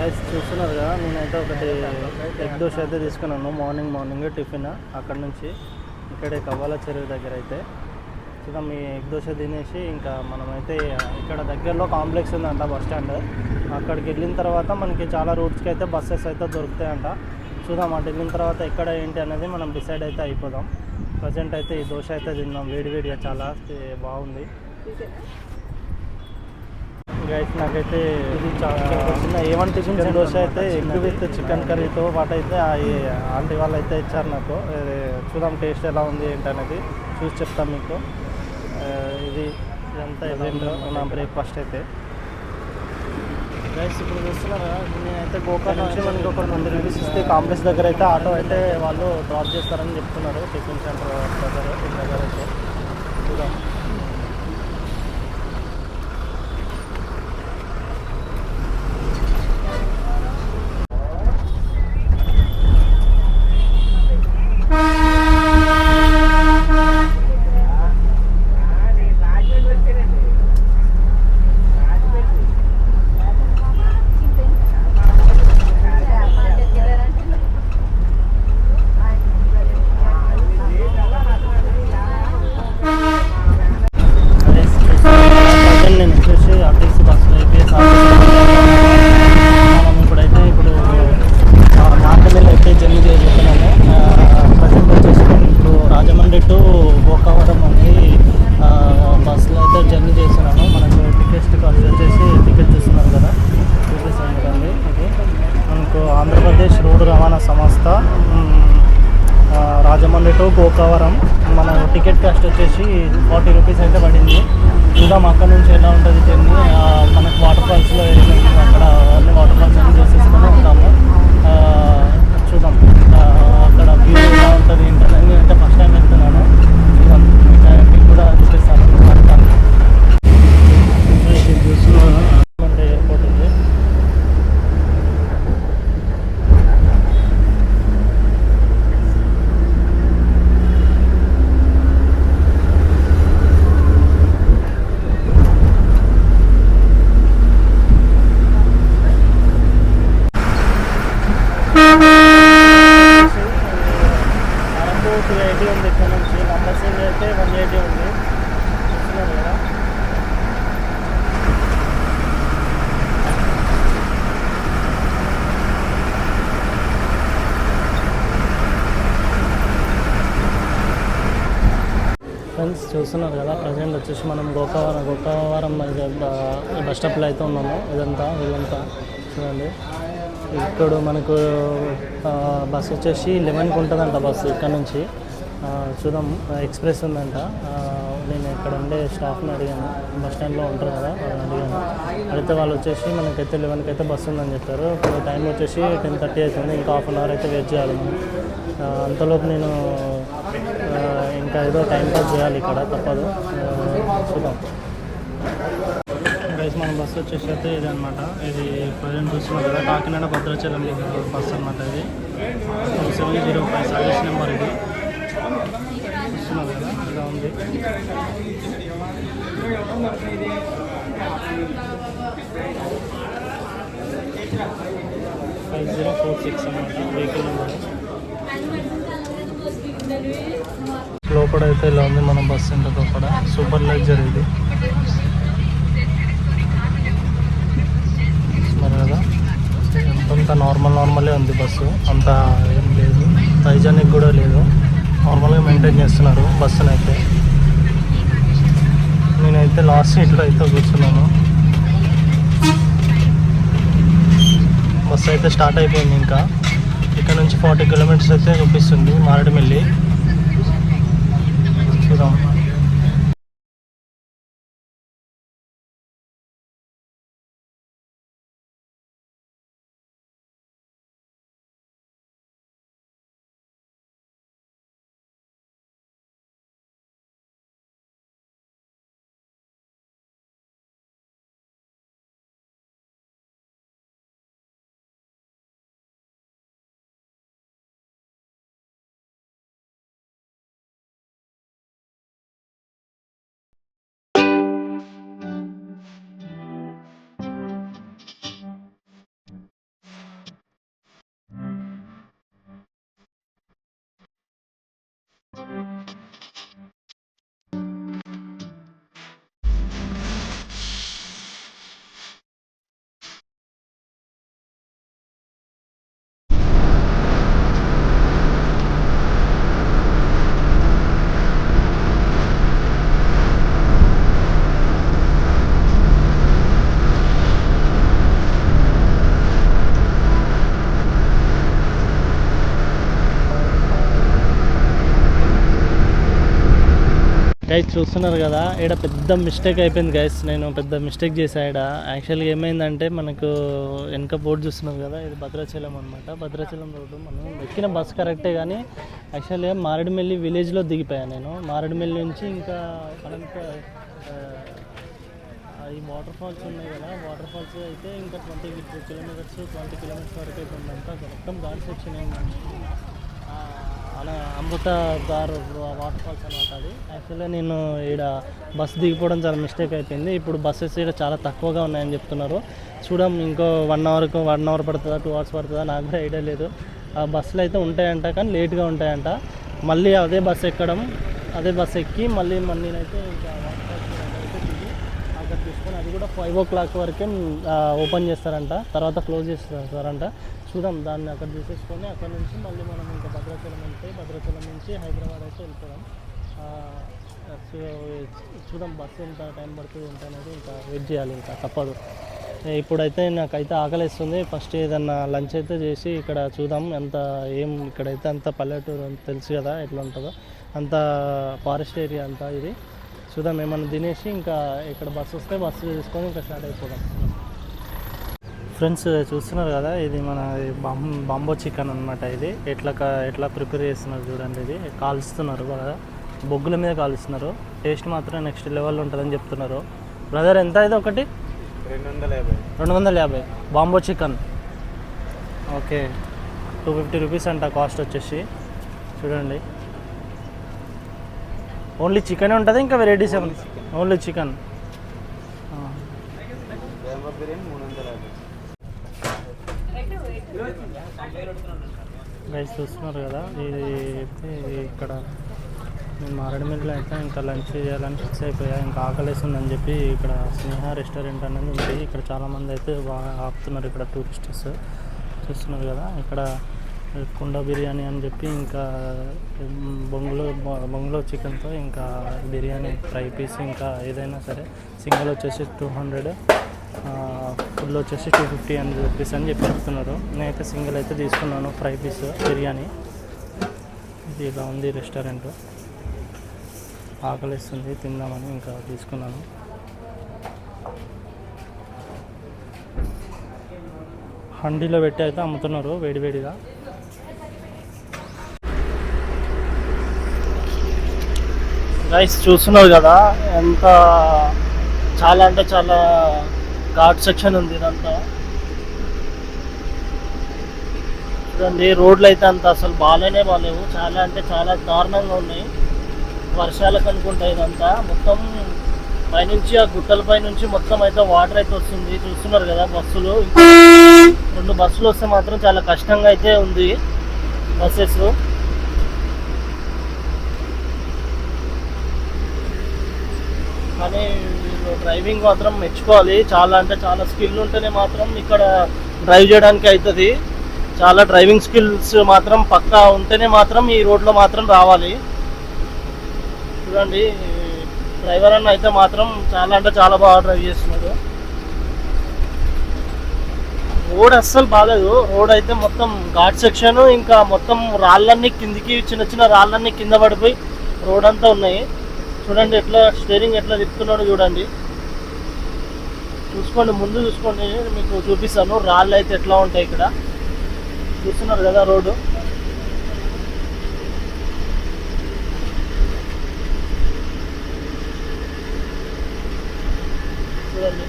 Rice చూస్తున్నారు కదా, నేనైతే ఒకటి ఎగ్ దోశ అయితే తీసుకున్నాను మార్నింగ్ టిఫిన్. అక్కడ నుంచి ఇక్కడే కవ్వాల చెరువు దగ్గర అయితే చూద్దాం. ఈ ఎగ్ దోశ తినేసి ఇంకా మనమైతే ఇక్కడ దగ్గరలో కాంప్లెక్స్ ఉందంట బస్ స్టాండ్. అక్కడికి వెళ్ళిన తర్వాత మనకి చాలా రూట్స్కి అయితే బస్సెస్ అయితే దొరుకుతాయంట. చూద్దాం అటు వెళ్ళిన తర్వాత ఎక్కడ ఏంటి అనేది మనం డిసైడ్ అయితే అయిపోదాం. ప్రజెంట్ అయితే ఈ దోశ అయితే తిన్నాం వేడివేడిగా, చాలా బాగుంది గైస్. నాకైతే ఇది చిన్న ఏమంటే చికెన్ దోశ అయితే ఎగ్ విత్ చికెన్ కర్రీతో పాటు అయితే ఆంటీ వాళ్ళు అయితే ఇచ్చారు నాకు. చూద్దాం టేస్ట్ ఎలా ఉంది ఏంటనేది చూసి చెప్తాం మీకు. ఇదంతా ఇదేంటో నా బ్రేక్ఫాస్ట్ అయితే గైస్. ఇప్పుడు చూస్తున్నారా, నేనైతే గోకర్ణ నుంచి మనకి ఒక 20 రూపీస్ ఇస్తే కాంప్లెక్స్ దగ్గర అయితే ఆటో అయితే వాళ్ళు డ్రాప్ చేస్తారని చెప్తున్నారు. టిఫిన్ సెంటర్ దగ్గర అయితే చూద్దాం. నేను వచ్చేసి ఆర్టీసీ బస్సులో ఏపీఎస్ మనం ఇప్పుడు మార్కెట్లో అయితే జర్నీ చేయబోతున్నాము. ప్రజెంట్ వచ్చేసి నేను ఇప్పుడు రాజమండ్రి టు గోకవరం అని బస్సులో అయితే జర్నీ చేస్తున్నాను. మనకు టికెట్ కాస్ట్ వచ్చేసి టికెట్ చూస్తున్నారు కదా, చూపిస్తాను కదండి. ఇది మనకు ఆంధ్రప్రదేశ్ రోడ్డు రవాణా సంస్థ రాజమండ్రి టు గోకవరం. మన టికెట్ కాస్ట్ వచ్చేసి 40 రూపీస్ అయితే పడింది. చూద్దాం అక్కడ నుంచి ఎలా ఉంటుంది జర్నీ. మనకు వాటర్ ఫాల్స్లో అక్కడ అన్ని వాటర్ ఫాల్స్ అన్ని చూసేసుకొని ఉంటాము. చూద్దాం అక్కడ వ్యూ ఎలా ఉంటుంది ఏంటంటే, నేనైతే ఫస్ట్ టైం వెళ్తున్నాను. చూద్దాం మీకు కూడా చూపిస్తాను. చూస్తున్నాను రాజమండ్రి ఎయిర్పోర్ట్ ఉంది. ఉంది ఇక్కడ నుంచి నంబర్ సింగ్ అయితే 180 ఉంది. చూస్తున్నారు కదా. ఫ్రెండ్స్ చూస్తున్నారు కదా, ప్రజెంట్ వచ్చేసి మనం గోకవరం బస్ స్టాప్లో అయితే ఉన్నాము. వీళ్ళంతా చూడండి. ఇప్పుడు మనకు బస్ వచ్చేసి 11కి ఉంటుందంట బస్సు ఇక్కడ నుంచి. చూద్దాం ఎక్స్ప్రెస్ ఉందంట. నేను ఇక్కడ ఉండే స్టాఫ్ని అడిగాను, బస్ స్టాండ్లో ఉంటారు కదా, వాళ్ళని అడిగాను. అడిగితే వాళ్ళు వచ్చేసి మనకైతే 11కి అయితే బస్సు ఉందని చెప్పారు. ఇప్పుడు టైం వచ్చేసి 10:30 అవుతుంది. ఇంకా హాఫ్ అన్ అవర్ అయితే వెయిట్ చేయాలి మనం. అంతలోపు నేను ఇంకా ఏదో టైం పాస్ చేయాలి ఇక్కడ, తప్పదు. చూద్దాం గైస్. మన బస్సు వచ్చేసి అయితే ఇది అనమాట. ఇది ప్రజెంట్ చూస్తున్నాం కదా, కాకినాడ భద్రాచలం బస్సు అనమాట. ఇది 705 సర్వీస్ నెంబర్. ఇది చూస్తున్నాం కదా, ఇలా ఉంది. 5046 అనమాట వెహికల్ నెంబర్. లోపల అయితే ఇలా ఉంది మన బస్ సెంటర్ లోపల. సూపర్ లగ్జరీ ఇది కదా. అంత నార్మలే ఉంది బస్సు, అంత ఏం లేదు, హైజానిక్ కూడా లేదు. నార్మల్గా మెయింటైన్ చేస్తున్నారు బస్సును అయితే. నేనైతే లాస్ట్ సీట్లో అయితే కూర్చున్నాను. బస్సు అయితే స్టార్ట్ అయిపోయింది. ఇంకా ఇక్కడ నుంచి 40 కిలోమీటర్స్ అయితే చూపిస్తుంది మారేడుమిల్లి. చూద్దాం. గైస్ చూస్తున్నారు కదా, ఇక్కడ పెద్ద మిస్టేక్ అయిపోయింది గైస్. నేను పెద్ద మిస్టేక్ చేసా ఇక్కడ. యాక్చువల్గా ఏమైందంటే మనకు వెనక బోర్డు చూస్తున్నారు కదా, ఇది భద్రాచలం అనమాట. భద్రాచలం రోడ్డు మనం ఎక్కిన బస్ కరెక్టే, కానీ యాక్చువల్గా మారేడుమిల్లి విలేజ్లో దిగిపోయాను నేను. మారేడుమిల్లి నుంచి ఇంకా అనంత ఈ వాటర్ ఫాల్స్ ఉన్నాయి కదా, వాటర్ ఫాల్స్ అయితే ఇంకా 20 కిలోమీటర్స్ వరకు అయితే ఉందంతా. మొత్తం ఘాట్ సెక్షన్ ఏంటంటే అలా అమృత గారు వాటర్ ఫాల్స్ అనమాట అది. యాక్చువల్గా నేను ఇక్కడ బస్సు దిగిపోవడం చాలా మిస్టేక్ అయిపోయింది. ఇప్పుడు బస్సెస్ ఇక్కడ చాలా తక్కువగా ఉన్నాయని చెప్తున్నారు. చూడం ఇంకో 1 అవర్ పడుతుందా, 2 hours పడుతుందా, నాకు కూడా ఐడియా లేదు. ఆ బస్సులు అయితే ఉంటాయంట, కానీ లేట్గా ఉంటాయంట. మళ్ళీ అదే బస్సు ఎక్కి మళ్ళీ నేనైతే ఇంకా వాటర్ ఫాల్స్ అయితే దిగి అక్కడ తీసుకొని, అది కూడా 5 o'clock వరకే ఓపెన్ చేస్తారంట, తర్వాత క్లోజ్ చేస్తారంట. చూద్దాం, దాన్ని అక్కడ తీసేసుకొని అక్కడ నుంచి మళ్ళీ మనం ఇంకా భద్రాచలం భద్రాచలం నుంచి హైదరాబాద్ అయితే వెళ్ళిపోదాం. చూద్దాం బస్సు ఎంత టైం పడుతుంది ఎంత అనేది, ఇంకా వెయిట్ చేయాలి, ఇంకా తప్పదు. ఇప్పుడైతే నాకైతే ఆకలిస్తుంది. ఫస్ట్ ఏదన్నా లంచ్ అయితే చేసి ఇక్కడ చూద్దాం ఇక్కడైతే అంత పల్లెటూరు తెలుసు కదా ఎట్లా ఉంటుందో, అంత ఫారెస్ట్ ఏరియా అంతా ఇది. చూద్దాం, ఏమన్నా తినేసి ఇంకా ఇక్కడ బస్సు వస్తే బస్సు తీసుకొని ఇంకా స్టార్ట్ అయిపోదాం. ఫ్రెండ్స్ చూస్తున్నారు కదా, ఇది మన బాంబో చికెన్ అనమాట. ఇది ఎట్లా ప్రిపేర్ చేస్తున్నారు చూడండి. ఇది కాలుస్తున్నారు బాగా, బొగ్గుల మీద కాలుస్తున్నారు. టేస్ట్ మాత్రం నెక్స్ట్ లెవెల్లో ఉంటుందని చెప్తున్నారు. బ్రదర్ ఎంత ఇది ఒకటి? 250 బాంబో చికెన్. ఓకే, 250 రూపీస్ అంట కాస్ట్ వచ్చేసి. చూడండి, ఓన్లీ చికెన్ ఉంటుంది, ఇంకా వెరైటీస్ ఏమన్నా? Only chicken. గైస్ చూస్తున్నారు కదా, ఇది ఇక్కడ నేను మారేడుమిల్లిలో అయితే ఇంకా లంచ్ చేయాలని ఫిక్స్ అయిపోయా. ఇంకా ఆకలేస్తుందని చెప్పి ఇక్కడ స్నేహ రెస్టారెంట్ అనేది ఉంది. ఇక్కడ చాలామంది అయితే బాగా ఆపుతున్నారు ఇక్కడ టూరిస్టర్స్. చూస్తున్నారు కదా, ఇక్కడ కుండ బిర్యానీ అని చెప్పి, ఇంకా బొంగులో చికెన్తో ఇంకా బిర్యానీ ఫ్రై పీస్, ఇంకా ఏదైనా సరే. సింగిల్ వచ్చేసి 200, ఫుల్ వచ్చేసి 250 రూపీస్ అని చెప్పి చెప్తున్నారు. నేనైతే సింగిల్ అయితే తీసుకున్నాను, ఫ్రై పీస్ బిర్యానీ. ఇది ఇలా ఉంది రెస్టారెంట్. ఆకలిస్తుంది, తిందామని ఇంకా తీసుకున్నాను. హండీలో పెట్టి అయితే అమ్ముతున్నారు వేడివేడిగా. గైస్ చూస్తున్నారు కదా, ఎంత చాలా అంటే చాలా ఘాట్ సెక్షన్ ఉంది ఇదంతా. చూడండి, రోడ్లు అయితే అంత అసలు బాగాలేవు, చాలా అంటే చాలా దారుణంగా ఉన్నాయి. వర్షాలకు అనుకుంటా ఇదంతా మొత్తం పైనుంచి, ఆ గుట్టల నుంచి మొత్తం అయితే వాటర్ అయితే వస్తుంది. చూస్తున్నారు కదా, బస్సులు 2 బస్సులు వస్తే మాత్రం చాలా కష్టంగా అయితే ఉంది బస్సెస్. కానీ డ్రైవింగ్ మాత్రం మెచ్చుకోవాలి. చాలా అంటే చాలా స్కిల్ ఉంటేనే మాత్రం ఇక్కడ డ్రైవ్ చేయడానికి అవుతుంది. చాలా డ్రైవింగ్ స్కిల్స్ మాత్రం పక్కా ఉంటేనే మాత్రం ఈ రోడ్లో మాత్రం రావాలి. చూడండి, డ్రైవర్ అన్న అయితే మాత్రం చాలా అంటే చాలా బాగా డ్రైవ్ చేస్తున్నాడు. రోడ్ అస్సలు బాగాలేదు. రోడ్ అయితే మొత్తం ఘాట్ సెక్షన్, ఇంకా మొత్తం రాళ్ళన్నీ కిందికి, చిన్న చిన్న రాళ్ళన్నీ కింద పడిపోయి రోడ్ అంతా ఉన్నాయి. చూడండి ఎట్లా స్టీరింగ్ ఎట్లా తిప్పుతున్నాడు చూడండి. చూసుకోండి, ముందు చూసుకోండి, మీకు చూపిస్తాను రాళ్ళు అయితే ఎట్లా ఉంటాయి ఇక్కడ. చూస్తున్నారు కదా రోడ్డు. చూడండి,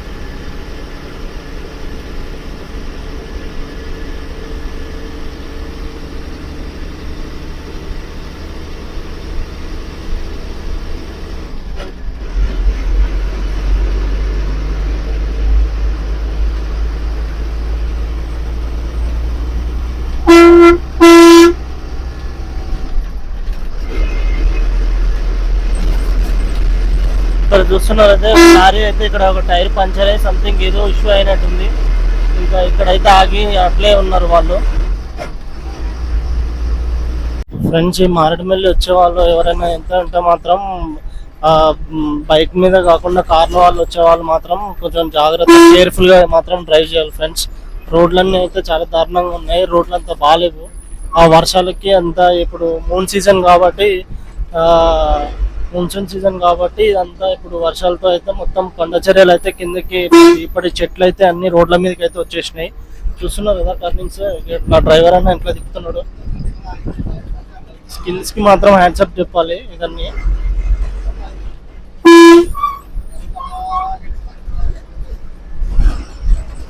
ఇక్కడ చూస్తున్నారు అయితే లారీ అయితే ఇక్కడ ఒక టైర్ పంచర్ అయ్యి సంథింగ్ ఏదో ఇష్యూ అయినట్టుంది. ఇంకా ఇక్కడైతే ఆగి అట్లే ఉన్నారు వాళ్ళు. ఫ్రెండ్స్, ఈ మారేడుమిల్లి వచ్చే వాళ్ళు ఎవరైనా ఎంత అంటే మాత్రం బైక్ మీద కాకుండా కార్ల వాళ్ళు వచ్చే వాళ్ళు మాత్రం కొంచెం జాగ్రత్త, కేర్ఫుల్గా మాత్రం డ్రైవ్ చేయాలి ఫ్రెండ్స్. రోడ్లన్నీ అయితే చాలా దారుణంగా ఉన్నాయి, రోడ్లు అంతా బాగాలేవు. ఆ వర్షాలకి అంతా ఇప్పుడు మూన్ సీజన్ కాబట్టి మాన్సూన్ సీజన్ కాబట్టి ఇదంతా ఇప్పుడు వర్షాలతో అయితే మొత్తం కొండ చర్యలు అయితే కిందకి ఇప్పటి చెట్లు అయితే అన్ని రోడ్ల మీదకి అయితే వచ్చేసినాయి. చూస్తున్నారు కదా టర్నింగ్స్. నా డ్రైవర్ అన్న ఎట్లా దిగుతున్నాడు. స్కిల్స్ కి మాత్రం హ్యాండ్సప్ చెప్పాలి ఇదన్నీ.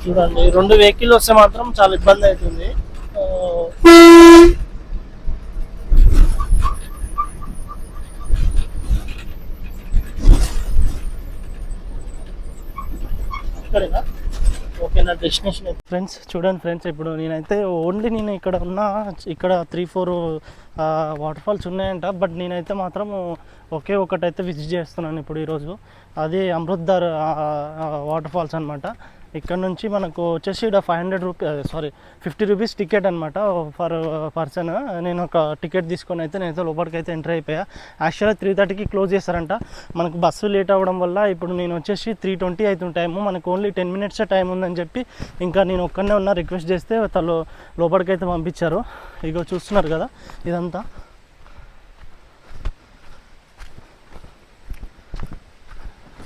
చూడండి 2 వెహికల్ వస్తే మాత్రం చాలా ఇబ్బంది అవుతుంది. ఇక్కడేనా? ఓకే, నా డెస్టినేషన్ ఫ్రెండ్స్. చూడండి ఫ్రెండ్స్, ఇప్పుడు నేనైతే నేను ఇక్కడ ఉన్న ఇక్కడ 3-4 వాటర్ ఫాల్స్ ఉన్నాయంట. బట్ నేనైతే మాత్రం ఒకే ఒకటైతే విజిట్ చేస్తున్నాను ఇప్పుడు ఈరోజు. అది అమృత్ధార్ వాటర్ ఫాల్స్ అనమాట. ఇక్కడ నుంచి మనకు వచ్చేసి ఇక్కడ 50 రూపీస్ టికెట్ అనమాట ఫర్ పర్సన్. నేను ఒక టికెట్ తీసుకొని అయితే నేనైతే లోపలికి అయితే ఎంటర్ అయిపోయా. యాక్చువల్గా 3:30కి క్లోజ్ చేస్తారంట. మనకు బస్సు లేట్ అవ్వడం వల్ల ఇప్పుడు నేను వచ్చేసి 3:20 అవుతుంది టైము. మనకు ఓన్లీ 10 minutes టైం ఉందని చెప్పి ఇంకా నేను ఒక్కనే ఉన్నా. రిక్వెస్ట్ చేస్తే తను లోపలికి అయితే పంపించారు. ఇగో చూస్తున్నారు కదా ఇదంతా.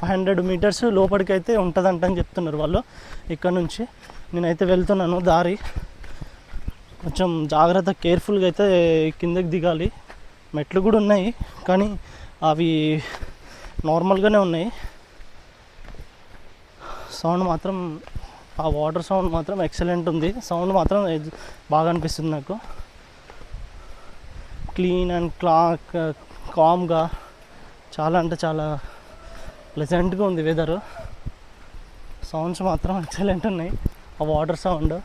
$500 లోపలికి అయితే ఉంటుందంట అని చెప్తున్నారు వాళ్ళు. ఇక్కడ నుంచి నేనైతే వెళ్తున్నాను. దారి కొంచెం జాగ్రత్త కేర్ఫుల్గా అయితే కిందకి దిగాలి. మెట్లు కూడా ఉన్నాయి కానీ అవి నార్మల్గానే ఉన్నాయి. సౌండ్ మాత్రం ఆ వాటర్ సౌండ్ మాత్రం ఎక్సలెంట్ ఉంది. సౌండ్ మాత్రం బాగా అనిపిస్తుంది నాకు. క్లీన్ అండ్ కామ్గా చాలా అంటే చాలా ప్లెజెంట్గా ఉంది వెదరు. సౌండ్స్ మాత్రం ఎక్సలెంట్ ఉన్నాయి. ఆ వాటర్ సౌండ్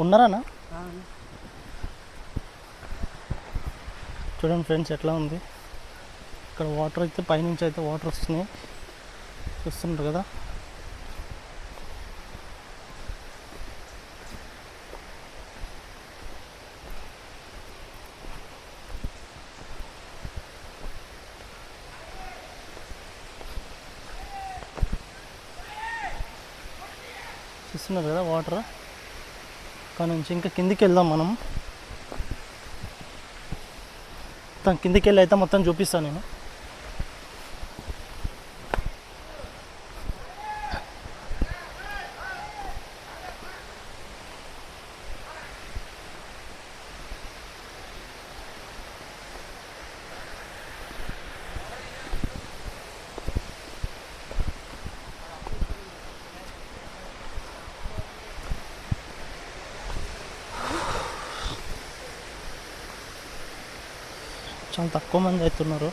ఉన్నారానా? చూడండి ఫ్రెండ్స్ ఎట్లా ఉంది. ఇక్కడ వాటర్ అయితే పైనుంచి అయితే వాటర్ వస్తున్నాయి, చూస్తున్నారు కదా. చూస్తున్నారు కదా వాటర్. అక్కడ నుంచి ఇంకా కిందికి వెళ్దాం మనం. మొత్తం కిందికి వెళ్ళి అయితే మొత్తం చూపిస్తాను నేను. చాలా తక్కువ మంది అవుతున్నారు.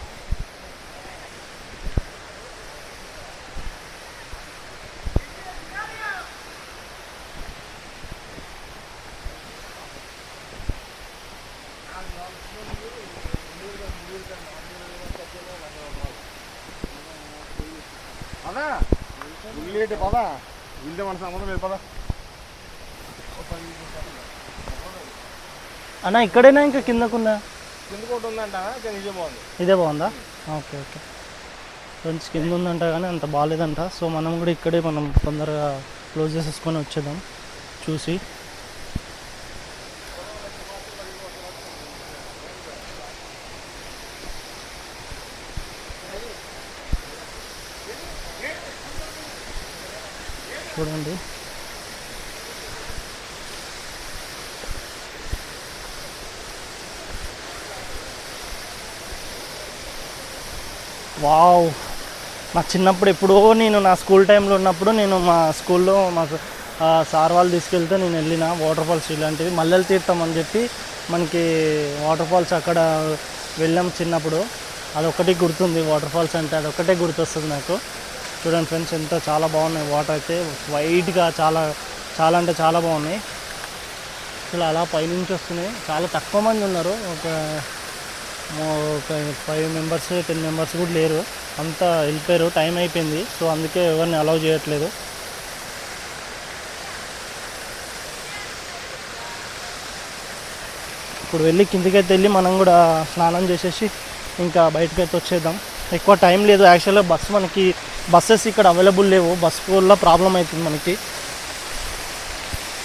అన్న ఇక్కడైనా ఇంకా కిందకుందా? ఇదే బాగుందా? ఓకే ఓకే ఫ్రెండ్స్, కింద ఉందంట కానీ అంత బాగాలేదంట. సో మనం కూడా ఇక్కడే మనం తొందరగా క్లోజ్ చేసేసుకొని వచ్చేద్దాం చూసి. చూడండి వావ్. నా చిన్నప్పుడు ఎప్పుడో నేను నా స్కూల్ టైంలో ఉన్నప్పుడు నేను మా స్కూల్లో మాకు సార్ వాళ్ళు తీసుకెళ్తే నేను వెళ్ళిన వాటర్ ఫాల్స్ ఇలాంటివి మల్లెల తీర్థం అని చెప్పి మనకి వాటర్ ఫాల్స్ అక్కడ వెళ్ళాం చిన్నప్పుడు. అదొకటి గుర్తుంది. వాటర్ ఫాల్స్ అంటే అదొకటే గుర్తొస్తుంది నాకు. చూడండి ఫ్రెండ్స్ ఎంత చాలా బాగున్నాయి. వాటర్ అయితే వైట్గా చాలా చాలా అంటే చాలా బాగున్నాయి. అసలు అలా పైనుంచి వస్తున్నాయి. చాలా తక్కువ మంది ఉన్నారు. ఒక 5 members 10 members కూడా లేరు. అంతా వెళ్ళిపోయారు, టైం అయిపోయింది. సో అందుకే ఎవరిని అలౌ చేయట్లేదు. ఇప్పుడు వెళ్ళి కిందికైతే వెళ్ళి మనం కూడా స్నానం చేసేసి ఇంకా బయటకైతే వచ్చేద్దాం. ఎక్కువ టైం లేదు యాక్చువల్గా. బస్సెస్ ఇక్కడ అవైలబుల్ లేవు, బస్ వల్ల ప్రాబ్లం అవుతుంది మనకి.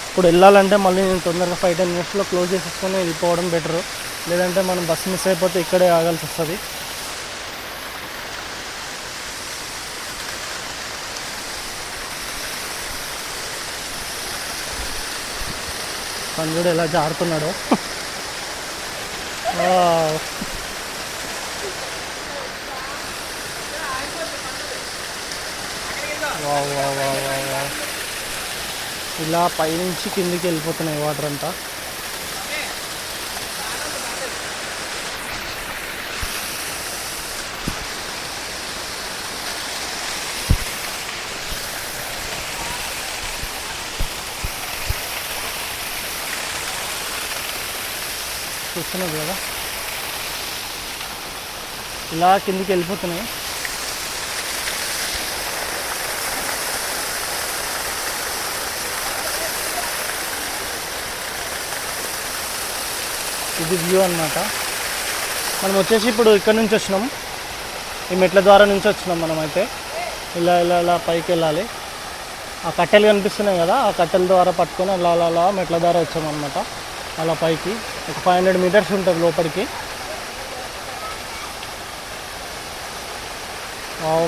ఇప్పుడు వెళ్ళాలంటే మళ్ళీ నేను తొందరగా 5-10 మినిట్స్లో క్లోజ్ చేసేసుకొని వెళ్ళిపోవడం బెటరు. లేదంటే మనం బస్సు మిస్ అయిపోతే ఇక్కడే ఆగాల్సి వస్తుంది. పండుడు ఎలా జారుతున్నాడో. ఇలా పైనుంచి కిందికి వెళ్ళిపోతున్నాయి వాటర్ అంతా. చూస్తున్నారు కదా, ఇలా కిందికి వెళ్ళిపోతున్నాయి. ఇది వ్యూ అన్నమాట. మనం వచ్చేసి ఇప్పుడు ఇక్కడ నుంచి వచ్చినాం, ఈ మెట్ల ద్వారా నుంచి వచ్చినాం. మనమైతే ఇలా ఇలా ఇలా పైకి వెళ్ళాలి. ఆ కట్టెలు కనిపిస్తున్నాయి కదా, ఆ కట్టెల ద్వారా పట్టుకొని అలా అలా అలా మెట్ల ద్వారా వచ్చామన్నమాట. అలా పైకి ఒక 500 మీటర్స్ ఉంటుంది లోపలికి.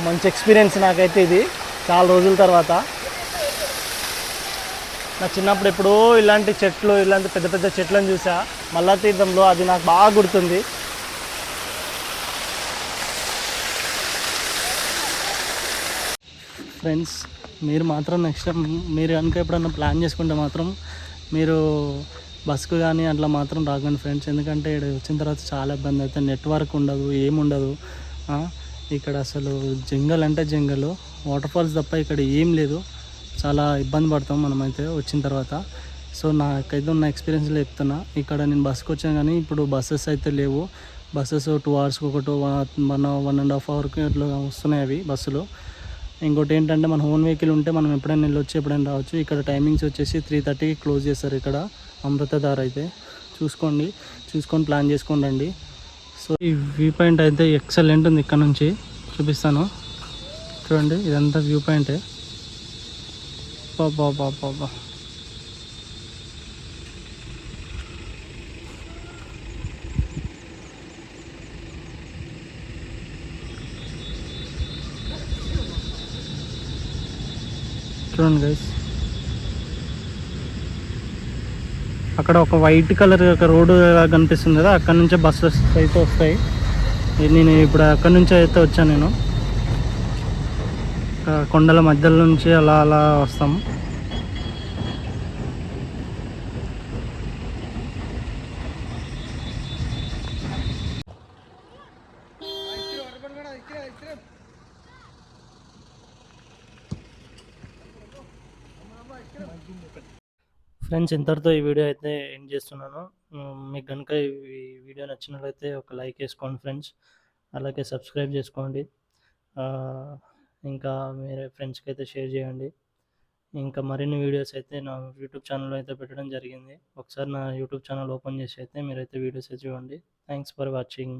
మంచి ఎక్స్పీరియన్స్ నాకైతే ఇది, చాలా రోజుల తర్వాత. నా చిన్నప్పుడు ఎప్పుడో ఇలాంటి చెట్లు, ఇలాంటి పెద్ద పెద్ద చెట్లను చూసా మల్లా తీర్థంలో, అది నాకు బాగా గుర్తుంది. ఫ్రెండ్స్, మీరు మాత్రం నెక్స్ట్ టైం మీరు కనుక ఎప్పుడన్నా ప్లాన్ చేసుకుంటే మాత్రం మీరు బస్కు కానీ అట్లా మాత్రం రాకండి ఫ్రెండ్స్. ఎందుకంటే ఇక్కడ వచ్చిన తర్వాత చాలా ఇబ్బంది అవుతుంది. నెట్వర్క్ ఉండదు, ఏముండదు ఇక్కడ. అసలు జంగల్ అంటే జంగల్, వాటర్ ఫాల్స్ తప్ప ఇక్కడ ఏం లేదు. చాలా ఇబ్బంది పడతాం మనమైతే వచ్చిన తర్వాత. సో నాకైతే ఉన్న ఎక్స్పీరియన్స్లో చెప్తున్నా. ఇక్కడ నేను బస్కి వచ్చాను కానీ ఇప్పుడు బస్సెస్ అయితే లేవు. బస్సెస్ 2 అవర్స్కి ఒకటి 1.5 అవర్కి ఇట్లా వస్తున్నాయి అవి బస్సులు. ఇంకోటి ఏంటంటే మన ఓన్ వెహికల్ ఉంటే మనం ఎప్పుడైనా వెళ్ళొచ్చు, ఎప్పుడైనా రావచ్చు. ఇక్కడ టైమింగ్స్ వచ్చేసి 3:30కి క్లోజ్ చేస్తారు ఇక్కడ అమృతధార అయితే. చూసుకొని ప్లాన్ చేసుకొని రండి. సో ఈ వ్యూ పాయింట్ అయితే ఎక్సలెంట్ ఉంది. ఇక్కడ నుంచి చూపిస్తాను చూడండి, ఇదంతా వ్యూ పాయింటే. బాబా చూడండి గైస్, అక్కడ ఒక వైట్ కలర్ ఒక రోడ్డు కనిపిస్తుంది కదా, అక్కడ నుంచే బస్సెస్ అయితే వస్తాయి. నేను ఇప్పుడు అక్కడ నుంచి అయితే వచ్చాను. నేను కొండల మధ్యలో నుంచి అలా అలా వస్తాము. ఫ్రెండ్స్, ఇంతటితో ఈ వీడియో అయితే ఎండ్ చేస్తున్నాను. మీకు కనుక ఈ వీడియో నచ్చినట్లయితే ఒక లైక్ వేసుకోండి ఫ్రెండ్స్, అలాగే సబ్స్క్రైబ్ చేసుకోండి. ఇంకా వేరే ఫ్రెండ్స్కి అయితే షేర్ చేయండి. ఇంకా మరిన్ని వీడియోస్ అయితే నా యూట్యూబ్ ఛానల్లో అయితే పెట్టడం జరిగింది. ఒకసారి నా యూట్యూబ్ ఛానల్ ఓపెన్ చేసి అయితే మీరైతే వీడియోస్ చూడండి. Thanks for watching.